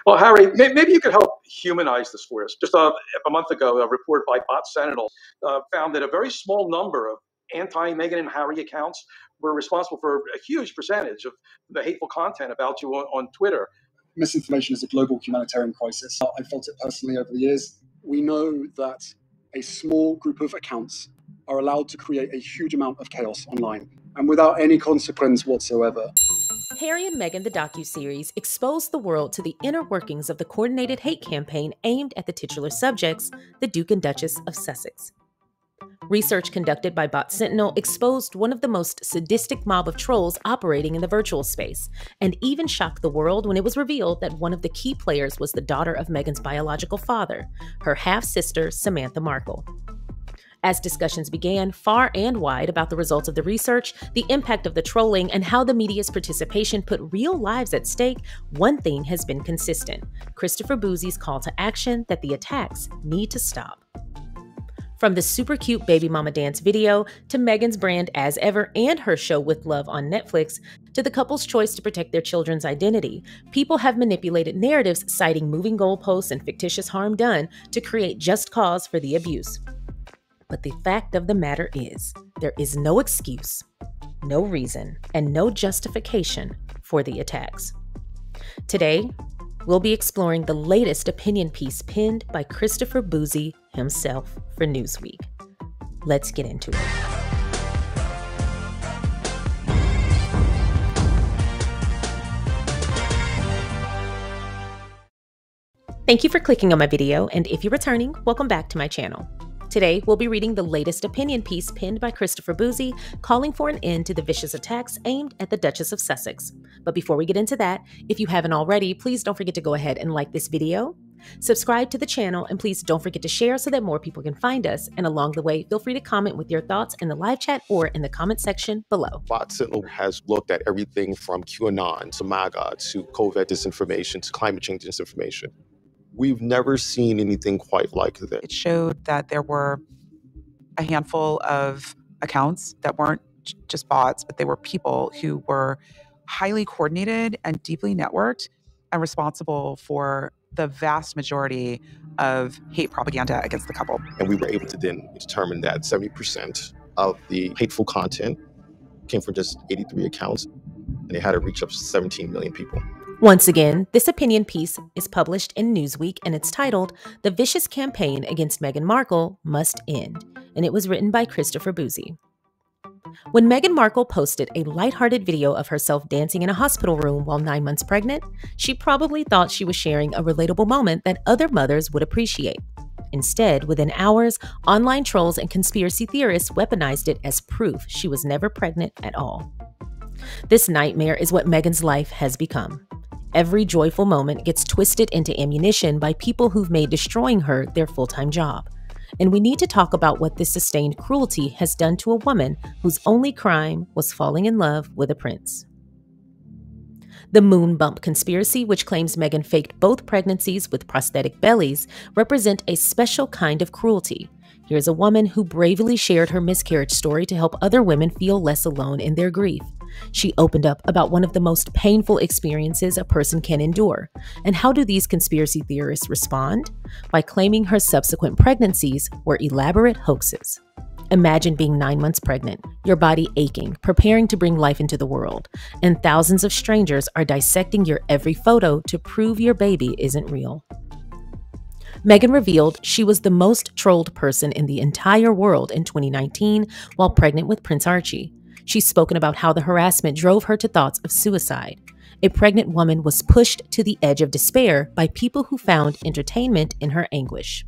Well, Harry, maybe you could help humanize this for us. Just a month ago, a report by Bot Sentinel found that a very small number of anti-Meghan and Harry accounts were responsible for a huge percentage of the hateful content about you on Twitter. Misinformation is a global humanitarian crisis. I felt it personally over the years. We know that a small group of accounts are allowed to create a huge amount of chaos online, and without any consequence whatsoever. Harry and Meghan, the docuseries, exposed the world to the inner workings of the coordinated hate campaign aimed at the titular subjects, the Duke and Duchess of Sussex. Research conducted by Bot Sentinel exposed one of the most sadistic mob of trolls operating in the virtual space, and even shocked the world when it was revealed that one of the key players was the daughter of Meghan's biological father, her half-sister Samantha Markle. As discussions began far and wide about the results of the research, the impact of the trolling, and how the media's participation put real lives at stake, one thing has been consistent: Christopher Bouzy's call to action that the attacks need to stop. From the super cute baby mama dance video, to Meghan's brand As Ever and her show With Love on Netflix, to the couple's choice to protect their children's identity, people have manipulated narratives citing moving goalposts and fictitious harm done to create just cause for the abuse. But the fact of the matter is, there is no excuse, no reason, and no justification for the attacks. Today, we'll be exploring the latest opinion piece penned by Christopher Bouzy himself for Newsweek. Let's get into it. Thank you for clicking on my video, and if you're returning, welcome back to my channel. Today, we'll be reading the latest opinion piece penned by Christopher Bouzy, calling for an end to the vicious attacks aimed at the Duchess of Sussex. But before we get into that, if you haven't already, please don't forget to go ahead and like this video, subscribe to the channel, and please don't forget to share so that more people can find us. And along the way, feel free to comment with your thoughts in the live chat or in the comment section below. Bot Sentinel has looked at everything from QAnon to MAGA to COVID disinformation to climate change disinformation. We've never seen anything quite like this. It showed that there were a handful of accounts that weren't just bots, but they were people who were highly coordinated and deeply networked and responsible for the vast majority of hate propaganda against the couple. And we were able to then determine that 70% of the hateful content came from just 83 accounts, and it had a reach of 17 million people. Once again, this opinion piece is published in Newsweek, and it's titled, "The Vicious Campaign Against Meghan Markle Must End," and it was written by Christopher Bouzy. When Meghan Markle posted a lighthearted video of herself dancing in a hospital room while 9 months pregnant, she probably thought she was sharing a relatable moment that other mothers would appreciate. Instead, within hours, online trolls and conspiracy theorists weaponized it as proof she was never pregnant at all. This nightmare is what Meghan's life has become. Every joyful moment gets twisted into ammunition by people who've made destroying her their full-time job. And we need to talk about what this sustained cruelty has done to a woman whose only crime was falling in love with a prince. The moon bump conspiracy, which claims Meghan faked both pregnancies with prosthetic bellies, represent a special kind of cruelty. Here's a woman who bravely shared her miscarriage story to help other women feel less alone in their grief. She opened up about one of the most painful experiences a person can endure. And how do these conspiracy theorists respond? By claiming her subsequent pregnancies were elaborate hoaxes. Imagine being 9 months pregnant, your body aching, preparing to bring life into the world, and thousands of strangers are dissecting your every photo to prove your baby isn't real. Meghan revealed she was the most trolled person in the entire world in 2019 while pregnant with Prince Archie. She's spoken about how the harassment drove her to thoughts of suicide. A pregnant woman was pushed to the edge of despair by people who found entertainment in her anguish.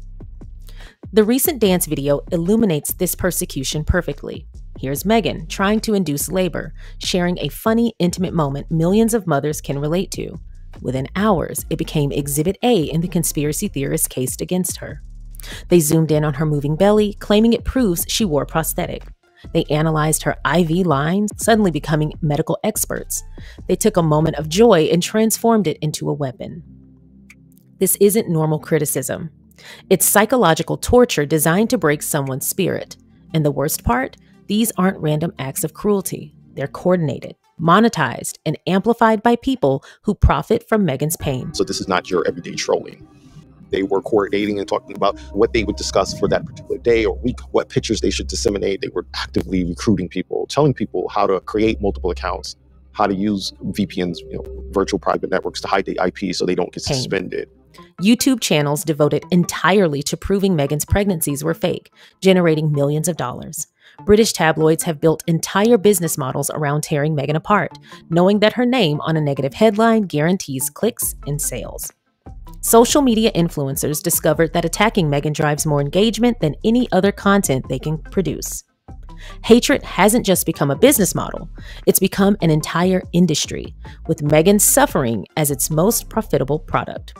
The recent dance video illuminates this persecution perfectly. Here's Meghan trying to induce labor, sharing a funny, intimate moment millions of mothers can relate to. Within hours, it became Exhibit A in the conspiracy theorists' case against her. They zoomed in on her moving belly, claiming it proves she wore a prosthetic. They analyzed her IV lines, suddenly becoming medical experts. They took a moment of joy and transformed it into a weapon. This isn't normal criticism. It's psychological torture designed to break someone's spirit. And the worst part, these aren't random acts of cruelty. They're coordinated. monetized, and amplified by people who profit from Meghan's pain. So this is not your everyday trolling. They were coordinating and talking about what they would discuss for that particular day or week, what pictures they should disseminate. They were actively recruiting people, telling people how to create multiple accounts, how to use VPNs, virtual private networks, to hide the IP so they don't get suspended. YouTube channels devoted entirely to proving Meghan's pregnancies were fake, generating millions of dollars. British tabloids have built entire business models around tearing Meghan apart, knowing that her name on a negative headline guarantees clicks and sales. Social media influencers discovered that attacking Meghan drives more engagement than any other content they can produce. Hatred hasn't just become a business model, it's become an entire industry, with Meghan suffering as its most profitable product.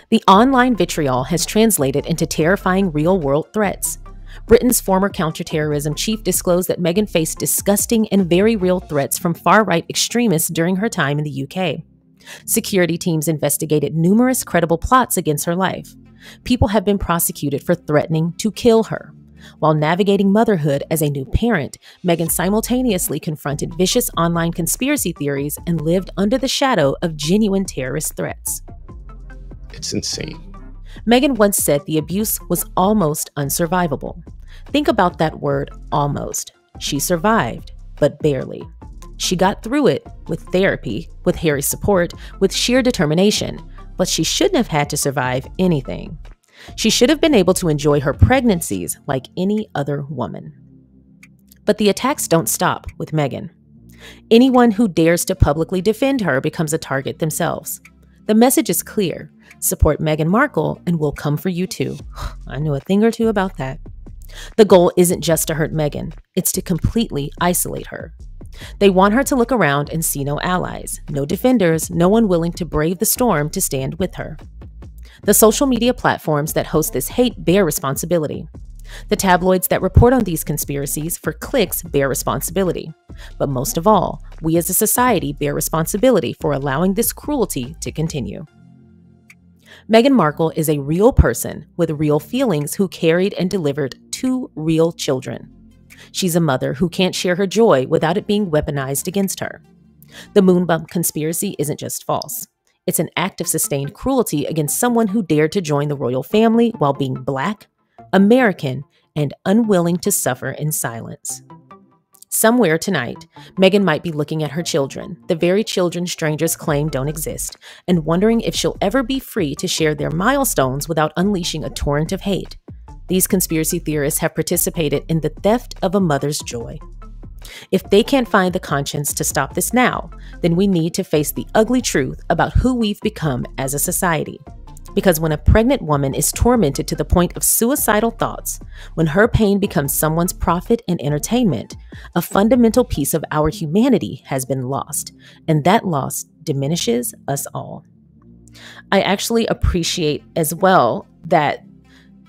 The online vitriol has translated into terrifying real-world threats. Britain's former counterterrorism chief disclosed that Meghan faced disgusting and very real threats from far-right extremists during her time in the UK. Security teams investigated numerous credible plots against her life. People have been prosecuted for threatening to kill her. While navigating motherhood as a new parent, Meghan simultaneously confronted vicious online conspiracy theories and lived under the shadow of genuine terrorist threats. It's insane. Meghan once said the abuse was almost unsurvivable. Think about that word, almost. She survived, but barely. She got through it with therapy, with Harry's support, with sheer determination, but she shouldn't have had to survive anything. She should have been able to enjoy her pregnancies like any other woman. But the attacks don't stop with Meghan. Anyone who dares to publicly defend her becomes a target themselves. The message is clear. Support Meghan Markle and we'll come for you too. I knew a thing or two about that. The goal isn't just to hurt Meghan, it's to completely isolate her. They want her to look around and see no allies, no defenders, no one willing to brave the storm to stand with her. The social media platforms that host this hate bear responsibility. The tabloids that report on these conspiracies for clicks bear responsibility. But most of all, we as a society bear responsibility for allowing this cruelty to continue. Meghan Markle is a real person with real feelings who carried and delivered 2 real children. She's a mother who can't share her joy without it being weaponized against her. The moon bump conspiracy isn't just false. It's an act of sustained cruelty against someone who dared to join the royal family while being Black, American, and unwilling to suffer in silence. Somewhere tonight, Meghan might be looking at her children, the very children strangers claim don't exist, and wondering if she'll ever be free to share their milestones without unleashing a torrent of hate. These conspiracy theorists have participated in the theft of a mother's joy. If they can't find the conscience to stop this now, then we need to face the ugly truth about who we've become as a society. Because when a pregnant woman is tormented to the point of suicidal thoughts, when her pain becomes someone's profit and entertainment, a fundamental piece of our humanity has been lost, and that loss diminishes us all. I actually appreciate as well that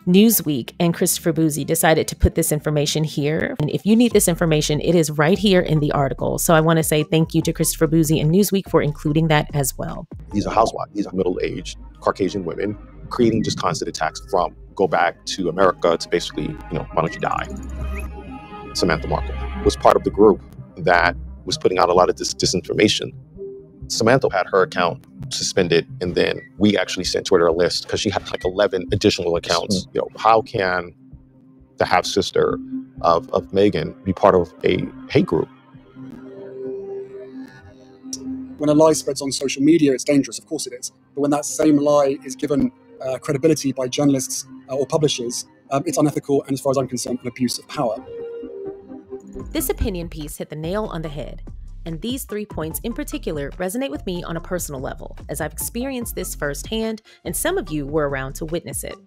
Newsweek and Christopher Bouzy decided to put this information here. And if you need this information, it is right here in the article. So I want to say thank you to Christopher Bouzy and Newsweek for including that as well. These are housewives. These are middle-aged Caucasian women creating just constant attacks from go back to America to basically, why don't you die? Samantha Markle was part of the group that was putting out a lot of this disinformation. Samantha had her account suspended, and then we actually sent Twitter a list because she had like 11 additional accounts. How can the half-sister of Meghan be part of a hate group? When a lie spreads on social media, it's dangerous. Of course it is. But when that same lie is given credibility by journalists or publishers, it's unethical and, as far as I'm concerned, an abuse of power. This opinion piece hit the nail on the head. And these 3 points in particular resonate with me on a personal level, as I've experienced this firsthand, and some of you were around to witness it.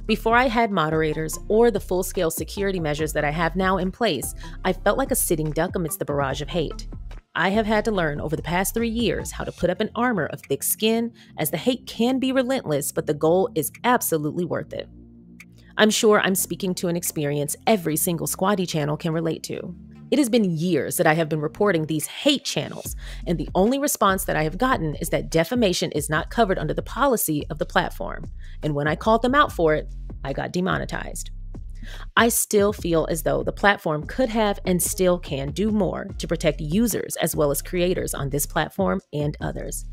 Before I had moderators or the full-scale security measures that I have now in place, I felt like a sitting duck amidst the barrage of hate. I have had to learn over the past 3 years how to put up an armor of thick skin, as the hate can be relentless, but the goal is absolutely worth it. I'm sure I'm speaking to an experience every single Squatty channel can relate to. It has been years that I have been reporting these hate channels, and the only response that I have gotten is that defamation is not covered under the policy of the platform. And when I called them out for it, I got demonetized. I still feel as though the platform could have and still can do more to protect users as well as creators on this platform and others.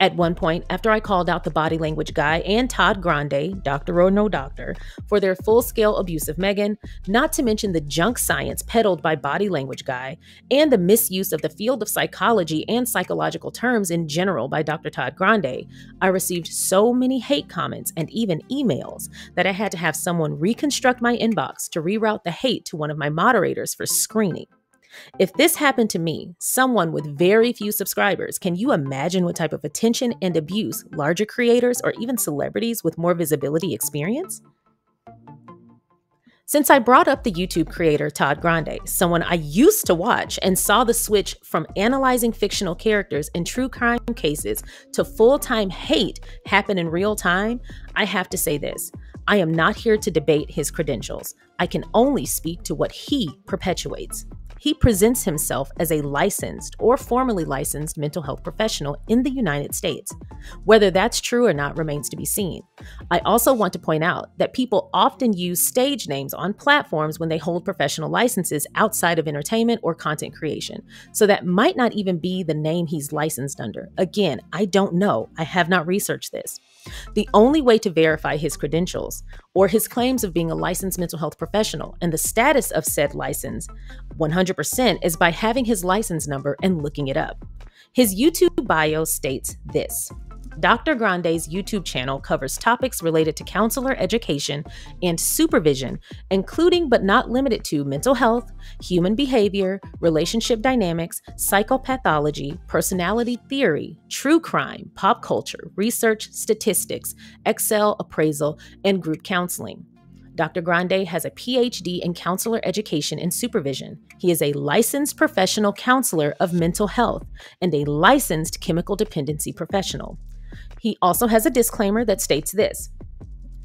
At one point, after I called out the body language guy and Todd Grande, doctor or no doctor, for their full-scale abuse of Meghan, not to mention the junk science peddled by body language guy, and the misuse of the field of psychology and psychological terms in general by Dr. Todd Grande, I received so many hate comments and even emails that I had to have someone reconstruct my inbox to reroute the hate to one of my moderators for screening. If this happened to me, someone with very few subscribers, can you imagine what type of attention and abuse larger creators or even celebrities with more visibility experience? Since I brought up the YouTube creator Todd Grande, someone I used to watch and saw the switch from analyzing fictional characters in true crime cases to full-time hate happen in real time, I have to say this. I am not here to debate his credentials. I can only speak to what he perpetuates. He presents himself as a licensed or formerly licensed mental health professional in the United States. Whether that's true or not remains to be seen. I also want to point out that people often use stage names on platforms when they hold professional licenses outside of entertainment or content creation. So that might not even be the name he's licensed under. Again, I don't know. I have not researched this. The only way to verify his credentials or his claims of being a licensed mental health professional and the status of said license 100% is by having his license number and looking it up. His YouTube bio states this. Dr. Grande's YouTube channel covers topics related to counselor education and supervision, including but not limited to mental health, human behavior, relationship dynamics, psychopathology, personality theory, true crime, pop culture, research, statistics, Excel appraisal, and group counseling. Dr. Grande has a PhD in counselor education and supervision. He is a licensed professional counselor of mental health and a licensed chemical dependency professional. He also has a disclaimer that states this.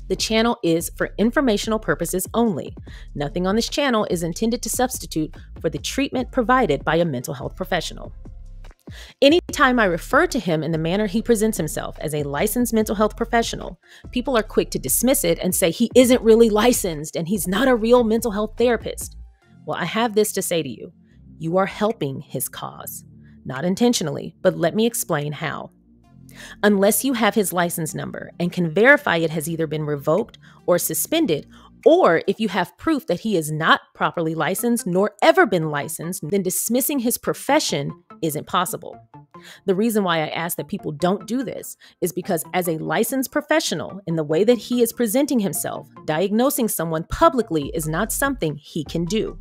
The channel is for informational purposes only. Nothing on this channel is intended to substitute for the treatment provided by a mental health professional. Anytime I refer to him in the manner he presents himself as a licensed mental health professional, people are quick to dismiss it and say he isn't really licensed and he's not a real mental health therapist. Well, I have this to say to you. You are helping his cause. Not intentionally, but let me explain how. Unless you have his license number and can verify it has either been revoked or suspended, or if you have proof that he is not properly licensed nor ever been licensed, then dismissing his profession isn't possible. The reason why I ask that people don't do this is because as a licensed professional, in the way that he is presenting himself, diagnosing someone publicly is not something he can do.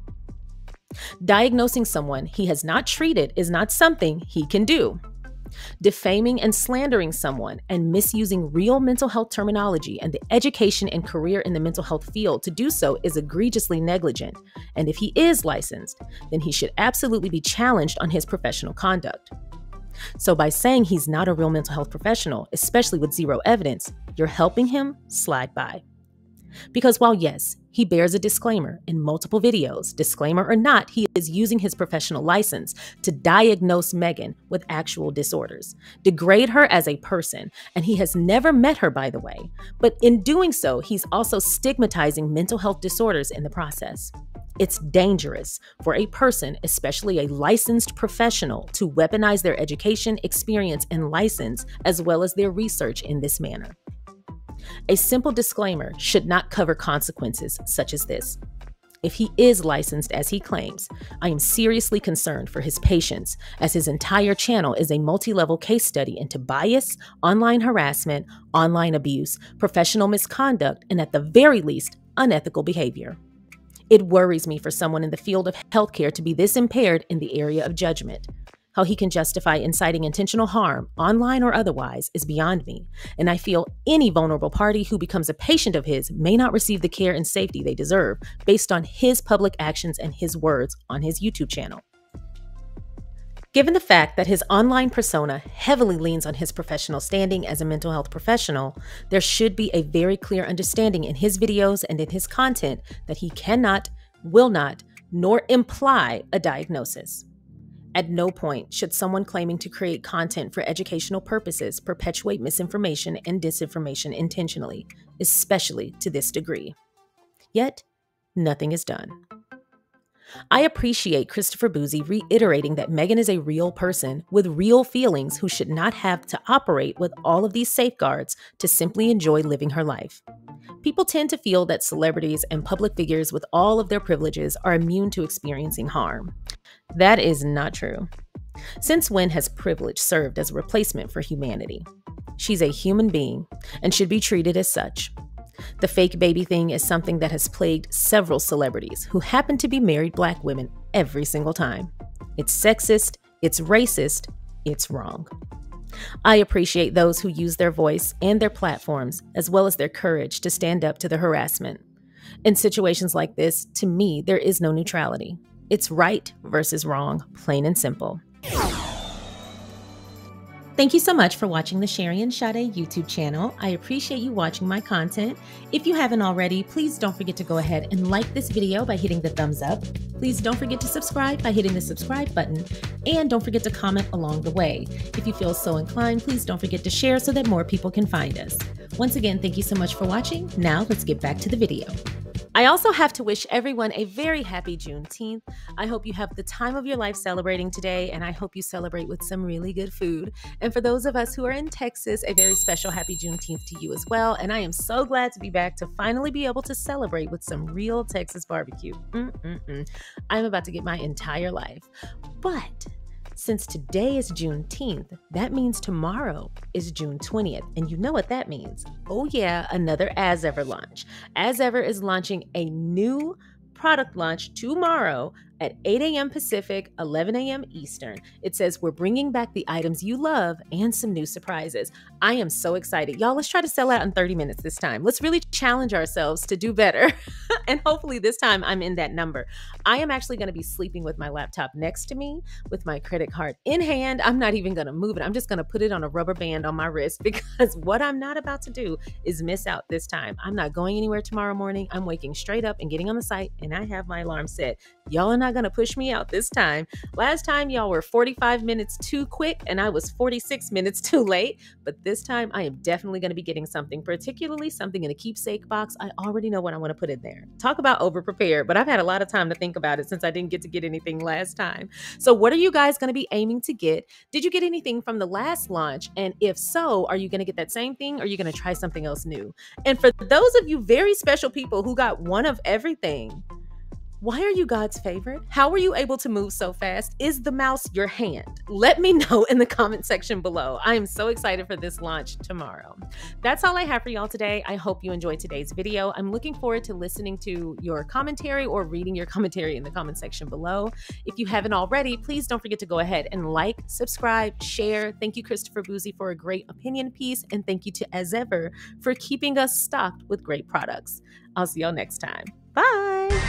Diagnosing someone he has not treated is not something he can do. Defaming and slandering someone and misusing real mental health terminology and the education and career in the mental health field to do so is egregiously negligent. And if he is licensed, then he should absolutely be challenged on his professional conduct. So by saying he's not a real mental health professional, especially with zero evidence, you're helping him slide by. Because while yes, he bears a disclaimer in multiple videos, disclaimer or not, he is using his professional license to diagnose Meghan with actual disorders, degrade her as a person, and he has never met her, by the way. But in doing so, he's also stigmatizing mental health disorders in the process. It's dangerous for a person, especially a licensed professional, to weaponize their education, experience, and license, as well as their research in this manner. A simple disclaimer should not cover consequences such as this. If he is licensed as he claims, I am seriously concerned for his patients, as his entire channel is a multi-level case study into bias, online harassment, online abuse, professional misconduct, and at the very least, unethical behavior. It worries me for someone in the field of healthcare to be this impaired in the area of judgment. How he can justify inciting intentional harm, online or otherwise, is beyond me, and I feel any vulnerable party who becomes a patient of his may not receive the care and safety they deserve based on his public actions and his words on his YouTube channel. Given the fact that his online persona heavily leans on his professional standing as a mental health professional, there should be a very clear understanding in his videos and in his content that he cannot, will not, nor imply a diagnosis. At no point should someone claiming to create content for educational purposes perpetuate misinformation and disinformation intentionally, especially to this degree. Yet, nothing is done. I appreciate Christopher Bouzy reiterating that Meghan is a real person with real feelings who should not have to operate with all of these safeguards to simply enjoy living her life. People tend to feel that celebrities and public figures with all of their privileges are immune to experiencing harm. That is not true. Since when has privilege served as a replacement for humanity? She's a human being and should be treated as such. The fake baby thing is something that has plagued several celebrities who happen to be married Black women every single time. It's sexist, it's racist, it's wrong. I appreciate those who use their voice and their platforms, as well as their courage to stand up to the harassment. In situations like this, to me, there is no neutrality. It's right versus wrong, plain and simple. Thank you so much for watching the SharionSade YouTube channel. I appreciate you watching my content. If you haven't already, please don't forget to go ahead and like this video by hitting the thumbs up. Please don't forget to subscribe by hitting the subscribe button. And don't forget to comment along the way. If you feel so inclined, please don't forget to share so that more people can find us. Once again, thank you so much for watching. Now let's get back to the video. I also have to wish everyone a very happy Juneteenth. I hope you have the time of your life celebrating today, and I hope you celebrate with some really good food. And for those of us who are in Texas, a very special happy Juneteenth to you as well. And I am so glad to be back to finally be able to celebrate with some real Texas barbecue. I'm about to get my entire life. But since today is Juneteenth, that means tomorrow is June 20th. And you know what that means. Oh yeah, another As Ever launch. As Ever is launching a new product launch tomorrow at 8 a.m. Pacific, 11 a.m. Eastern. It says we're bringing back the items you love and some new surprises. I am so excited. Y'all, let's try to sell out in 30 minutes this time. Let's really challenge ourselves to do better. And hopefully this time I'm in that number. I am actually going to be sleeping with my laptop next to me with my credit card in hand. I'm not even going to move it. I'm just going to put it on a rubber band on my wrist because what I'm not about to do is miss out this time. I'm not going anywhere tomorrow morning. I'm waking straight up and getting on the site, and I have my alarm set. Y'all are not going to push me out this time. Last time y'all were 45 minutes too quick and I was 46 minutes too late, but this time I am definitely going to be getting something, particularly something in a keepsake box. I already know what I want to put in there. Talk about over-prepared, but I've had a lot of time to think about it since I didn't get to get anything last time. So what are you guys going to be aiming to get? Did you get anything from the last launch? And if so, are you going to get that same thing or are you going to try something else new? And for those of you very special people who got one of everything, why are you God's favorite? How were you able to move so fast? Is the mouse your hand? Let me know in the comment section below. I am so excited for this launch tomorrow. That's all I have for y'all today. I hope you enjoyed today's video. I'm looking forward to listening to your commentary or reading your commentary in the comment section below. If you haven't already, please don't forget to go ahead and like, subscribe, share. Thank you, Christopher Bouzy, for a great opinion piece. And thank you to As Ever for keeping us stocked with great products. I'll see y'all next time. Bye.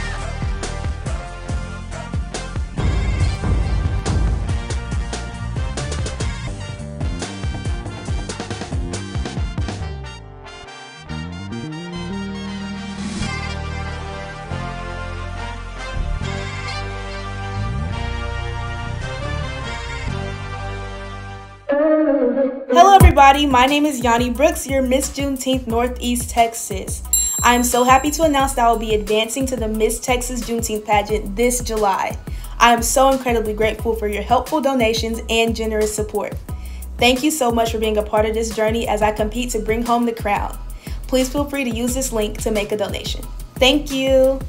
Hello everybody, my name is Yanni Brooks, your Miss Juneteenth Northeast Texas. I am so happy to announce that I will be advancing to the Miss Texas Juneteenth pageant this July. I am so incredibly grateful for your helpful donations and generous support. Thank you so much for being a part of this journey as I compete to bring home the crown. Please feel free to use this link to make a donation. Thank you.